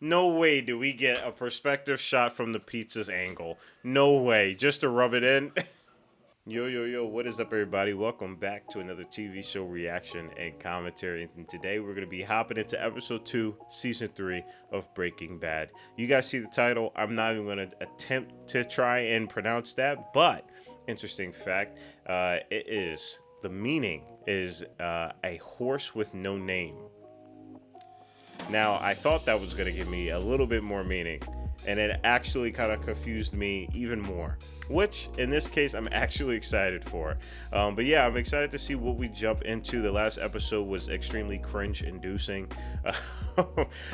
No way do we get a perspective shot from the pizza's angle. No way. Just to rub it in. Yo, what is up, everybody? Welcome back to another TV show reaction and commentary. And today we're going to be hopping into episode 2, season 3 of Breaking Bad. You guys see the title. I'm not even going to attempt to try and pronounce that, but interesting fact, the meaning is a horse with no name. Now, I thought that was going to give me a little bit more meaning, and it actually kind of confused me even more, which in this case I'm actually excited for. But yeah, I'm excited to see what we jump into. The last episode was extremely cringe-inducing.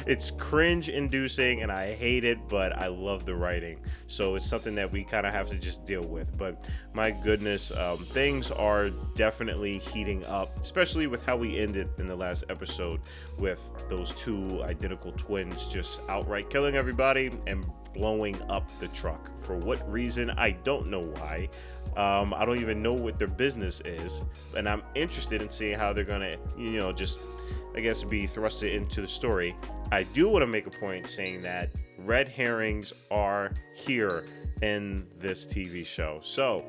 It's cringe-inducing, and I hate it, but I love the writing. So it's something that we kind of have to just deal with. But my goodness, things are definitely heating up, especially with how we ended in the last episode with those two identical twins just outright killing everybody and blowing up the truck. For what reason? I don't know why. I don't even know what their business is, and I'm interested in seeing how they're gonna, just, I guess, be thrusted into the story. I do want to make a point saying that red herrings are here in this TV show. So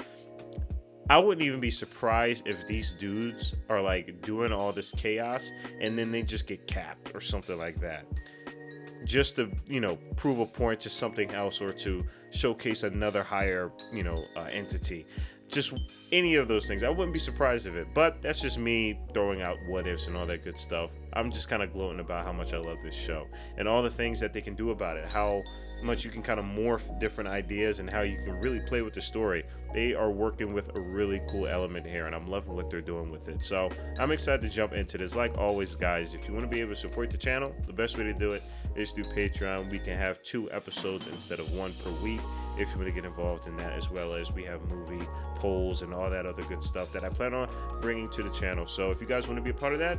I wouldn't even be surprised if these dudes are like doing all this chaos and then they just get capped or something like that, just to, prove a point to something else or to showcase another higher, entity. Just any of those things. I wouldn't be surprised of it, but that's just me throwing out what ifs and all that good stuff. I'm just kind of gloating about how much I love this show and all the things that they can do about it, how much you can kind of morph different ideas and how you can really play with the story. They are working with a really cool element here, and I'm loving what they're doing with it. So I'm excited to jump into this. Like always, guys, if you want to be able to support the channel, the best way to do it is through Patreon. We can have 2 episodes instead of 1 per week if you want to get involved in that, as well as we have movie polls and all that other good stuff that I plan on bringing to the channel. So if you guys want to be a part of that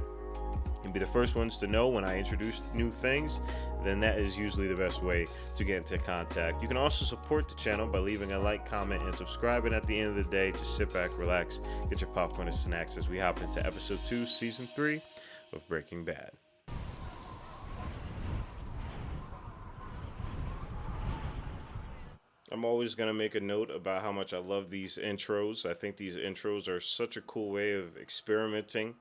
and be the first ones to know when I introduce new things, then that is usually the best way to get into contact. You can also support the channel by leaving a like, comment, and subscribe. And at the end of the day, just sit back, relax, get your popcorn and snacks as we hop into episode 2, season 3 of Breaking Bad. I'm always going to make a note about how much I love these intros. I think these intros are such a cool way of experimenting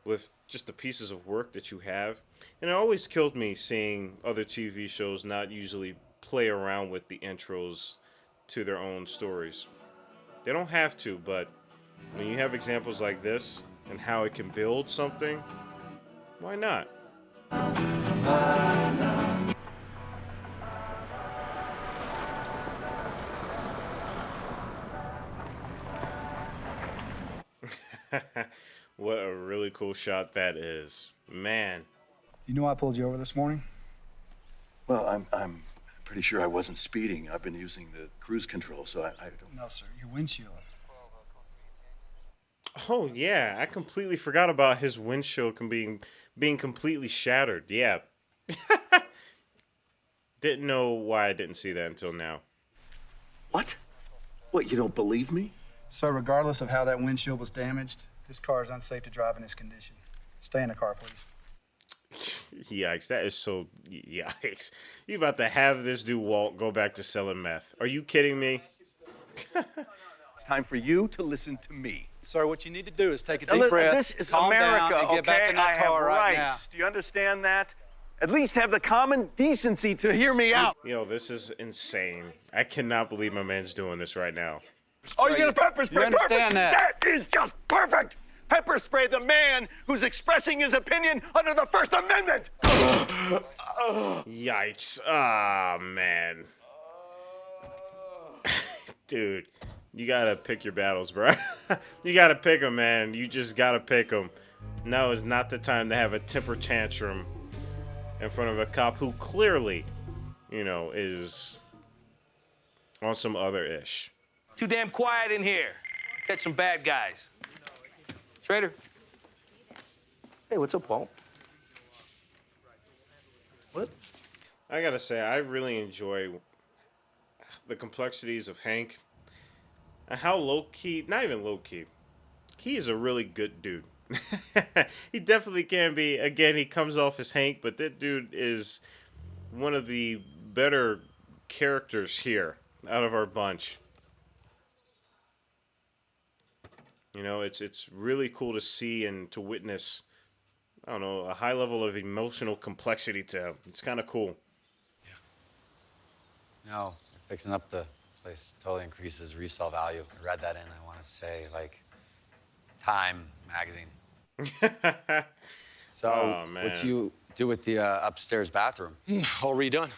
with just the pieces of work that you have. And it always killed me seeing other TV shows not usually play around with the intros to their own stories. They don't have to, but when you have examples like this and how it can build something, why not? What a really cool shot that is, man. You know I pulled you over this morning? Well, I'm pretty sure I wasn't speeding. I've been using the cruise control, so I don't... No, sir. Your windshield. Oh, yeah. I completely forgot about his windshield being completely shattered. Yeah. Didn't know why I didn't see that until now. What? What, you don't believe me? Sir, regardless of how that windshield was damaged, this car is unsafe to drive in this condition. Stay in the car, please. Yikes, that is so yikes. You about to have this dude Walt go back to selling meth. Are you kidding me? It's time for you to listen to me. Sir, what you need to do is take a deep breath. This is calm America, down, and get back in that I have car right now. rights. Do you understand that? At least have the common decency to hear me out. Yo, this is insane. I cannot believe my man's doing this right now. Oh, you're gonna pepper spray? You understand perfect. That is just perfect. Pepper spray the man who's expressing his opinion under the First Amendment. Yikes. Ah, man. Dude, you gotta pick your battles, bro. You gotta pick them, man. You just gotta pick them. Now is not the time to have a temper tantrum in front of a cop who clearly, is on some other ish. Too damn quiet in here. Catch some bad guys. Schrader. Hey, what's up, Paul? What? I gotta say, I really enjoy the complexities of Hank and how low-key, not even low-key, he is a really good dude. He definitely can be. Again, he comes off as Hank, but that dude is one of the better characters here out of our bunch. You know, it's really cool to see and to witness, I don't know, a high level of emotional complexity to him. It's kind of cool. No, fixing up the place totally increases resale value. I read that in, I want to say, like, Time magazine. So, Oh, man. what you do with the upstairs bathroom? All redone.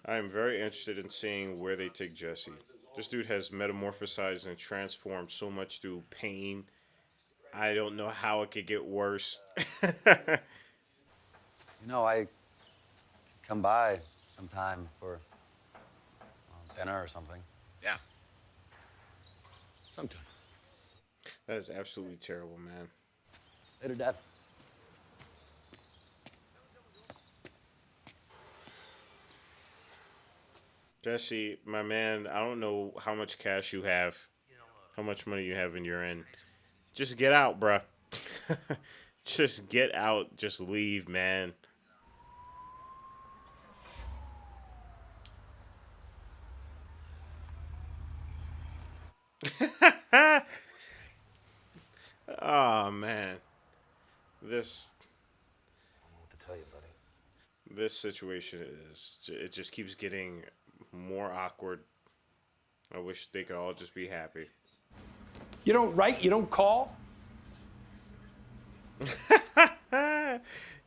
I am very interested in seeing where they take Jesse. This dude has metamorphosized and transformed so much through pain. I don't know how it could get worse. You know, I could come by sometime for dinner or something. Yeah. Sometime. That is absolutely terrible, man. Later, Dad. Jesse, my man, I don't know how much cash you have, how much money you have in your end. Just get out, bruh. Just get out. Just leave, man. Oh, man. This I don't know what to tell you, buddy. this situation it just keeps getting more awkward. I wish they could all just be happy. You don't write, you don't call?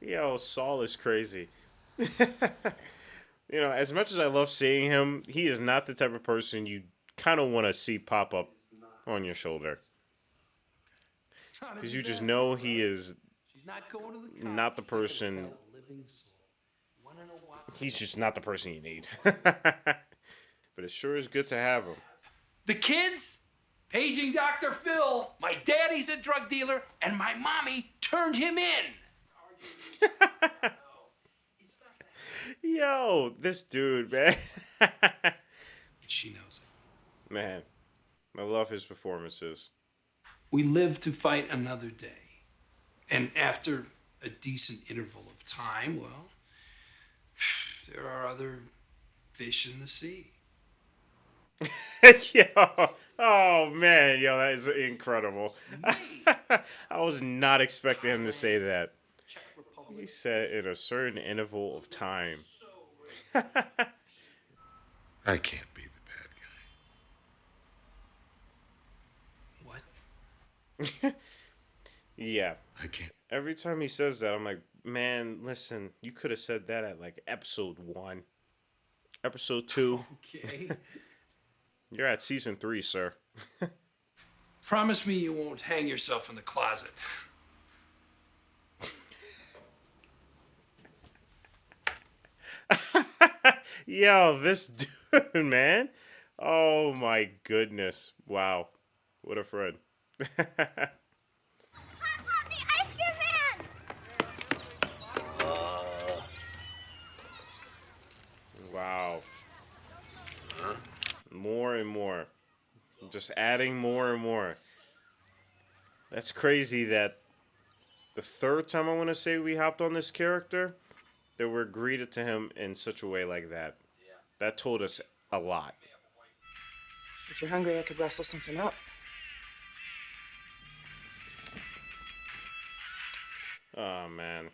Yo, Saul is crazy. You know, as much as I love seeing him, he is not the type of person you kind of want to see pop up on your shoulder. Because you just know he is not the person. He's just not the person you need. But it sure is good to have him. The kids? Paging Dr. Phil. My daddy's a drug dealer, and my mommy turned him in. Yo, this dude, man. She knows it. Man, I love his performances. We live to fight another day. And after a decent interval of time, well, there are other fish in the sea. Yo, oh man, yo, that is incredible. I was not expecting him to say that. He said in a certain interval of time. I can't be the bad guy. What? Yeah. I can't. Every time he says that, I'm like, man, listen, you could have said that at like episode 1. Episode 2. Okay. You're at season 3, sir. Promise me you won't hang yourself in the closet. Yo, this dude, man. Oh my goodness. Wow. What a friend. Wow. More and more. Just adding more and more. That's crazy that the third time I want to say we hopped on this character, that we're greeted to him in such a way like that. That told us a lot. If you're hungry, I could rustle something up. Oh, man.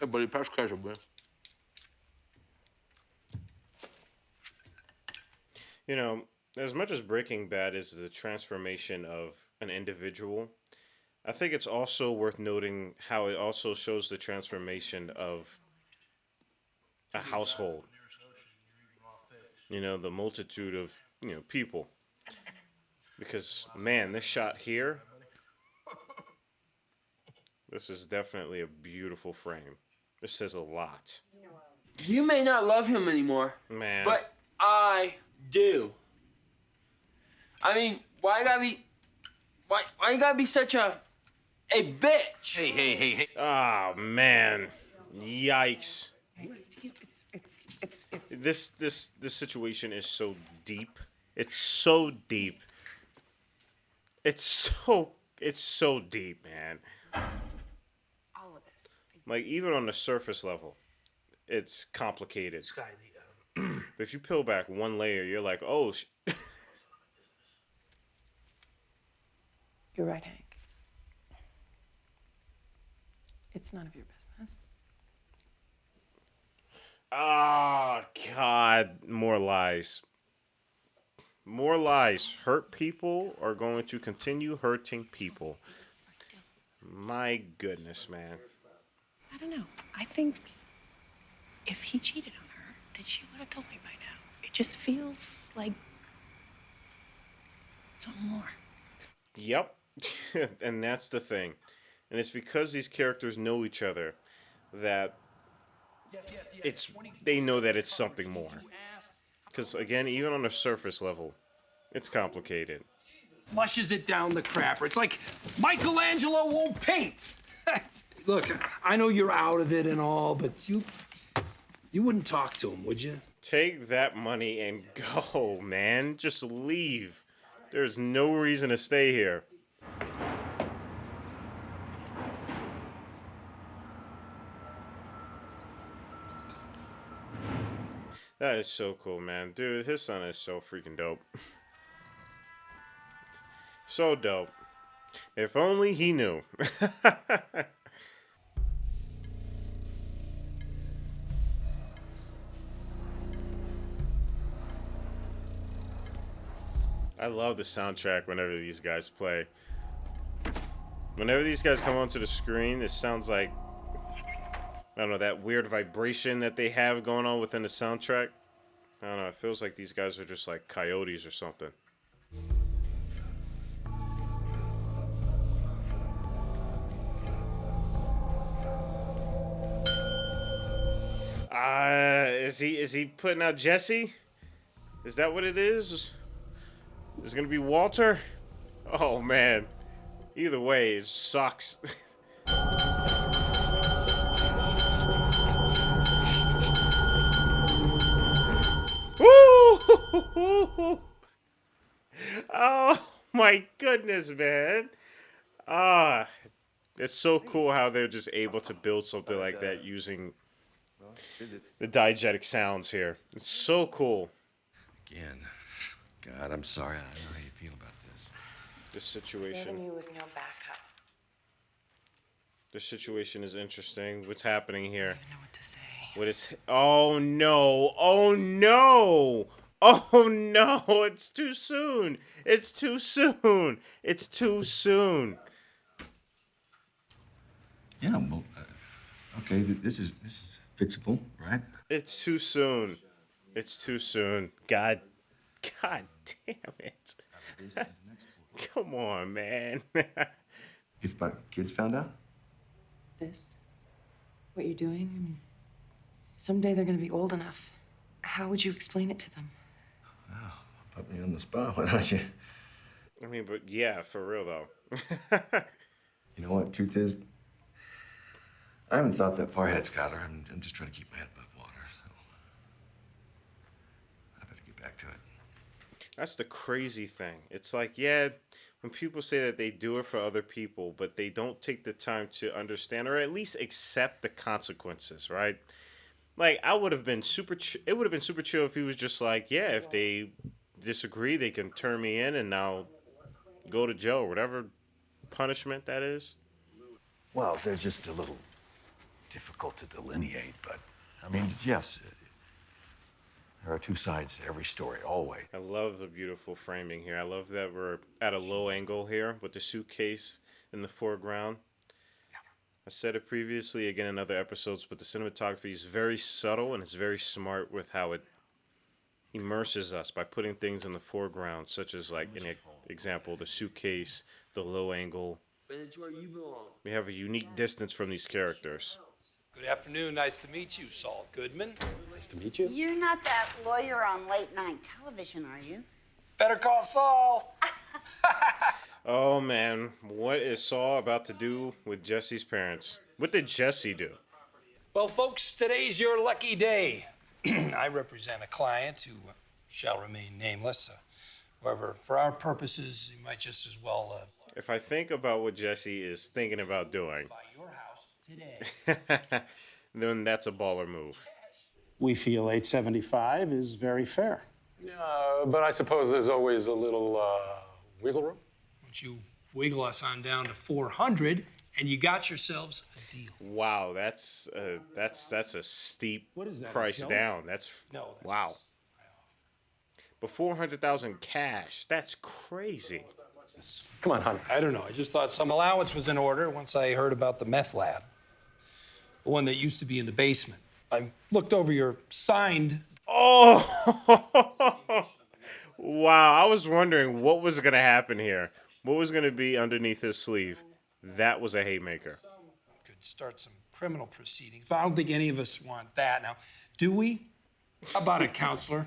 Hey, buddy, pass ketchup, man. You know, as much as Breaking Bad is the transformation of an individual, I think it's also worth noting how it also shows the transformation of a household. You know, the multitude of, people. Because, man, this shot here, this is definitely a beautiful frame. This says a lot. You may not love him anymore, Man. but I do. I mean, why you gotta be such a bitch? Hey. Ah, man. Yikes. This situation is so deep. It's so deep. It's so deep, man. All of this. Like, even on the surface level, it's complicated. But if you peel back one layer, you're like, oh, You're right, Hank. It's none of your business. ah, God, more lies. More lies. Hurt people are going to continue hurting people. My goodness, man. I don't know. I think if he cheated on her, then she would have told me by now. It just feels like something more. Yep. And that's the thing. And it's because these characters know each other that they know that it's something more. Because, again, even on the surface level, it's complicated. Flushes it down the crapper. It's like Michelangelo won't paint. Look, I know you're out of it and all, but you wouldn't talk to him, would you? Take that money and go, man. Just leave. There's no reason to stay here. That is so cool, man. Dude, his son is so freaking dope. So dope. If only he knew. I love the soundtrack whenever these guys play. Whenever these guys come onto the screen, it sounds like, I don't know, that weird vibration that they have going on within the soundtrack. I don't know, it feels like these guys are just like coyotes or something. Is he putting out Jesse? Is that what it is? Is it gonna be Walter? Oh man. Either way, it sucks. Woo! Oh my goodness, man. It's so cool how they're just able to build something like that using the diegetic sounds here. It's so cool. Again, God, I'm sorry. I don't know how you feel about this. This situation. Leaving you with no backup. This situation is interesting. What's happening here? I don't even know what to say. What is? Oh no! Oh no! Oh no! It's too soon! It's too soon! It's too soon! Yeah, well, okay. This is fixable, right? It's too soon. It's too soon. God damn it! Come on, man. If my kids found out? This, what you're doing, I mean, someday they're gonna be old enough. How would you explain it to them? Oh, put me on the spot, why don't you? I mean, but yeah, for real though. You know what? Truth is, I haven't thought that far ahead, Skylar. I'm just trying to keep my head above water. So I better get back to it. That's the crazy thing. It's like, yeah, when people say that they do it for other people, but they don't take the time to understand or at least accept the consequences, right? Like, I would have been it would have been super chill if he was just like, yeah, if they disagree, they can turn me in and now go to jail, whatever punishment that is. Well, they're just a little difficult to delineate, but I mean, yes, there are two sides to every story, always. I love the beautiful framing here. I love that we're at a low angle here with the suitcase in the foreground. I said it previously, again in other episodes, but the cinematography is very subtle and it's very smart with how it immerses us by putting things in the foreground, such as, like, an example, the suitcase, the low angle. But it's where you belong. We have a unique distance from these characters. Good afternoon. Nice to meet you, Saul Goodman. Nice to meet you. You're not that lawyer on late night television, are you? Better call Saul. Oh man, what is Saul about to do with Jesse's parents? What did Jesse do? Well, folks, today's your lucky day. I represent a client who shall remain nameless. However, for our purposes, you might just as well If I think about what Jesse is thinking about doing, buy your house, today. Then that's a baller move. We feel $875 is very fair. But I suppose there's always a little wiggle room. Once you wiggle us on down to 400, and you got yourselves a deal. Wow, that's a steep price down. That's wow. But 400,000 cash, that's crazy. Come on, hon. I don't know. I just thought some allowance was in order once I heard about the meth lab. The one that used to be in the basement. I looked over your signed. Oh! Wow, I was wondering what was going to happen here. What was going to be underneath his sleeve? That was a haymaker. Could start some criminal proceedings. But I don't think any of us want that. Now, do we? How about it, counselor?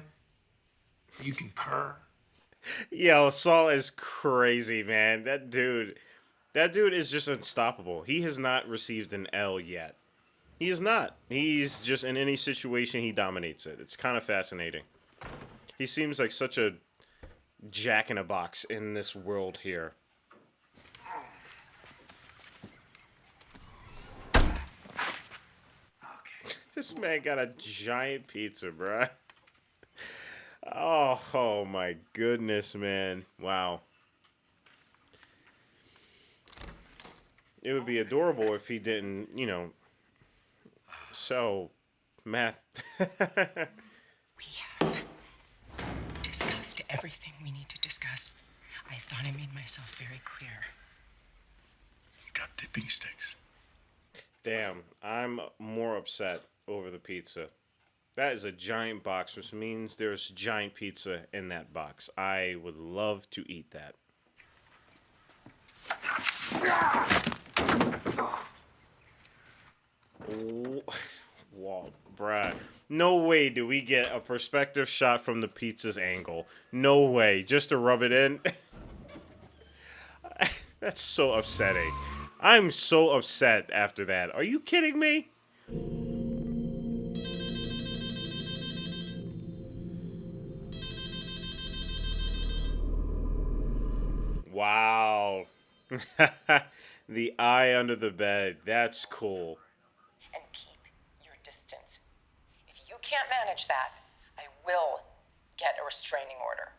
You concur? Yo, Saul is crazy, man. That dude is just unstoppable. He has not received an L yet. He is not. He's just, in any situation, he dominates it. It's kind of fascinating. He seems like such a jack-in-a-box in this world here. This man got a giant pizza, bruh. Oh my goodness, man. Wow. It would be adorable if he didn't, you know, so math. We have discussed everything we need to discuss. I thought I made myself very clear. You got dipping sticks. Damn, I'm more upset over the pizza. That is a giant box, which means there's giant pizza in that box. I would love to eat that. Whoa, bruh. No way do we get a perspective shot from the pizza's angle. No way. Just to rub it in. That's so upsetting. I'm so upset after that. Are you kidding me? Wow. The eye under the bed. That's cool. And keep your distance. If you can't manage that, I will get a restraining order.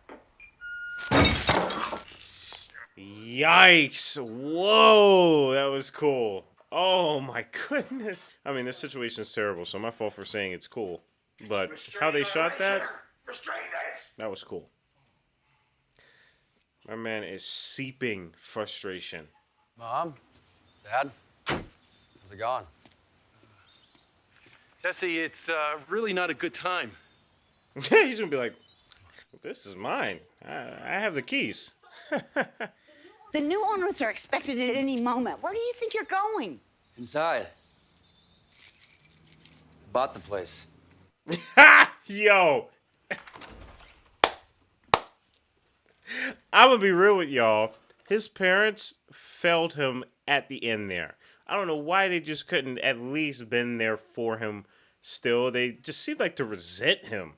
Yikes. Whoa. That was cool. Oh my goodness. I mean, this situation is terrible, so my fault for saying it's cool. But how they shot that, that was cool. My man is seeping frustration. Mom? Dad? How's it going? Jesse, it's really not a good time. He's going to be like, this is mine. I have the keys. The new owners are expected at any moment. Where do you think you're going? Inside. Bought the place. Yo. I'm going to be real with y'all. His parents failed him at the end there. I don't know why they just couldn't at least been there for him still. They just seemed like to resent him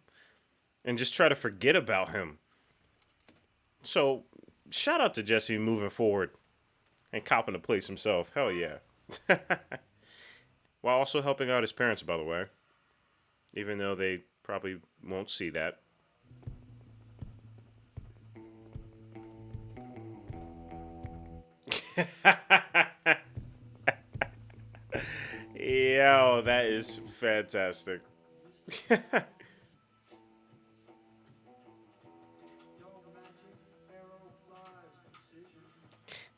and just try to forget about him. So, shout out to Jesse moving forward and copping the place himself. Hell yeah. While also helping out his parents, by the way. Even though they probably won't see that. Yo, that is fantastic.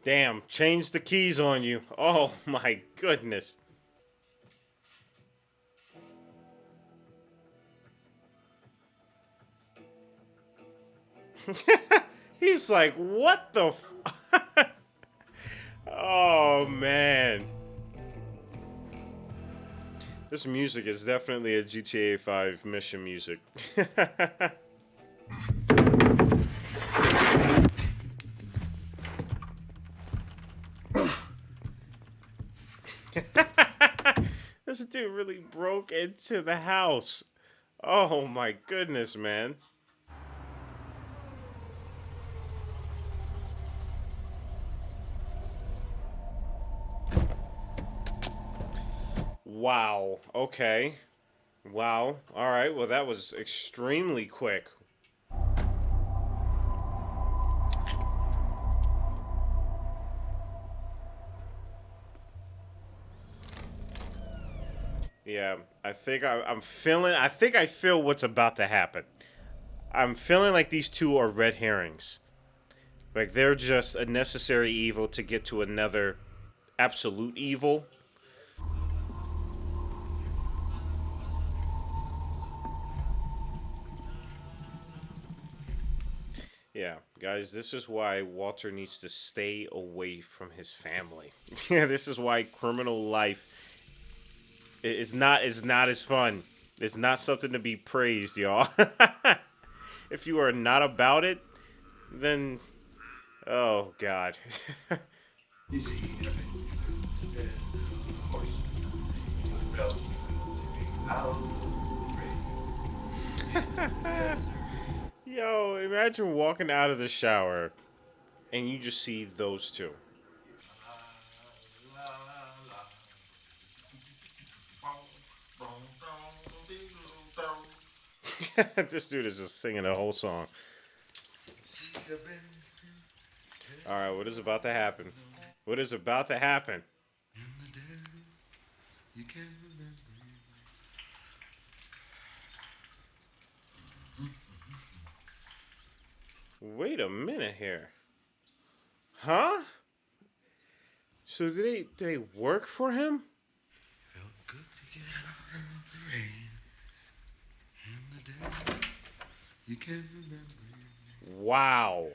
Damn, change the keys on you. Oh my goodness. He's like, what the f... Oh, man. This music is definitely a GTA 5 mission music. This dude really broke into the house. Oh, my goodness, man. Wow. Okay. Wow. All right. Well, that was extremely quick. Yeah, I think I'm feeling. I think I feel what's about to happen. I'm feeling like these two are red herrings. Like they're just a necessary evil to get to another absolute evil. Yeah, guys, this is why Walter needs to stay away from his family. Yeah, this is why criminal life is not as fun. It's not something to be praised, y'all. If you are not about it, then oh god. Yo, imagine walking out of the shower and you just see those two. This dude is just singing the whole song. Alright, what is about to happen? What is about to happen? Wait a minute here. Huh? So do they work for him? Wow.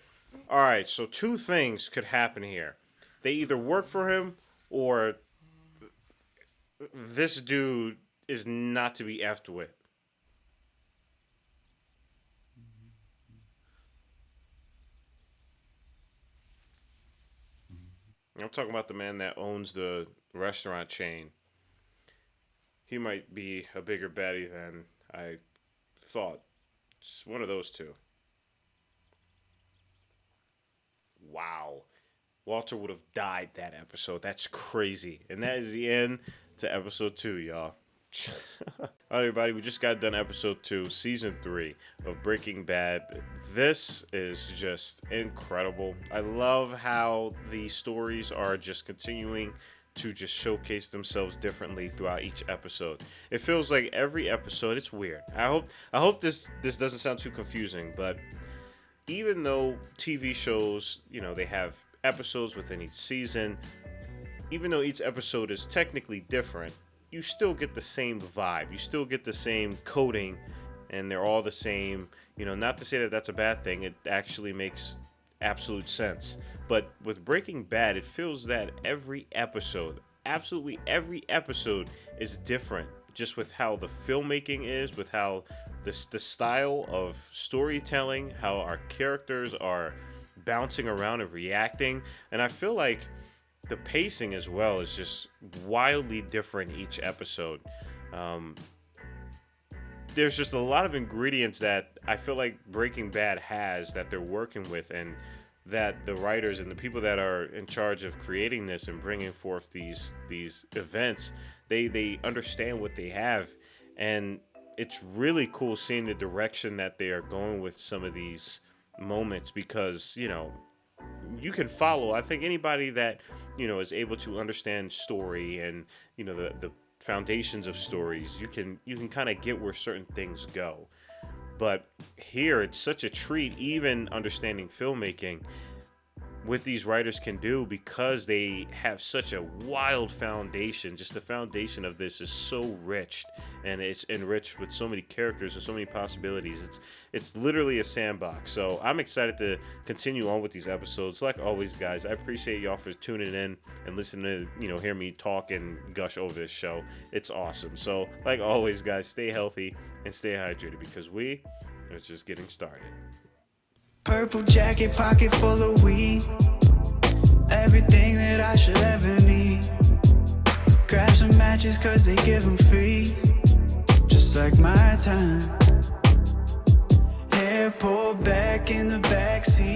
All right, so two things could happen here. They either work for him or this dude is not to be effed with. I'm talking about the man that owns the restaurant chain. He might be a bigger baddie than I thought. It's one of those two. Wow. Walter would have died that episode. That's crazy. And that is the end to episode 2, y'all. All right, everybody, we just got done episode 2, season 3 of Breaking Bad. This is just incredible. I love how the stories are just continuing to just showcase themselves differently throughout each episode. It feels like every episode, it's weird. I hope this doesn't sound too confusing, but even though TV shows, they have episodes within each season, even though each episode is technically different, you still get the same vibe. You still get the same coding, and they're all the same. Not to say that that's a bad thing. It actually makes absolute sense. But with Breaking Bad, it feels that every episode, absolutely every episode, is different. Just with how the filmmaking is, with how the style of storytelling, how our characters are bouncing around and reacting. And I feel like the pacing as well is just wildly different each episode. There's just a lot of ingredients that I feel like Breaking Bad has that they're working with, and that the writers and the people that are in charge of creating this and bringing forth these events, they understand what they have. And it's really cool seeing the direction that they are going with some of these moments, because you can follow. I think anybody that is able to understand story and the foundations of stories, you can kind of get where certain things go. But here it's such a treat, even understanding filmmaking, what these writers can do, because they have such a wild foundation. Just the foundation of this is so rich, and it's enriched with so many characters and so many possibilities. It's literally a sandbox. So I'm excited to continue on with these episodes. Like always, guys, I appreciate y'all for tuning in and listening to hear me talk and gush over this show. It's awesome. So like always, guys, stay healthy and stay hydrated, because we are just getting started. Purple jacket, pocket full of weed. Everything that I should ever need. Grab some matches cause they give them free. Just like my time. Hair pulled back in the backseat.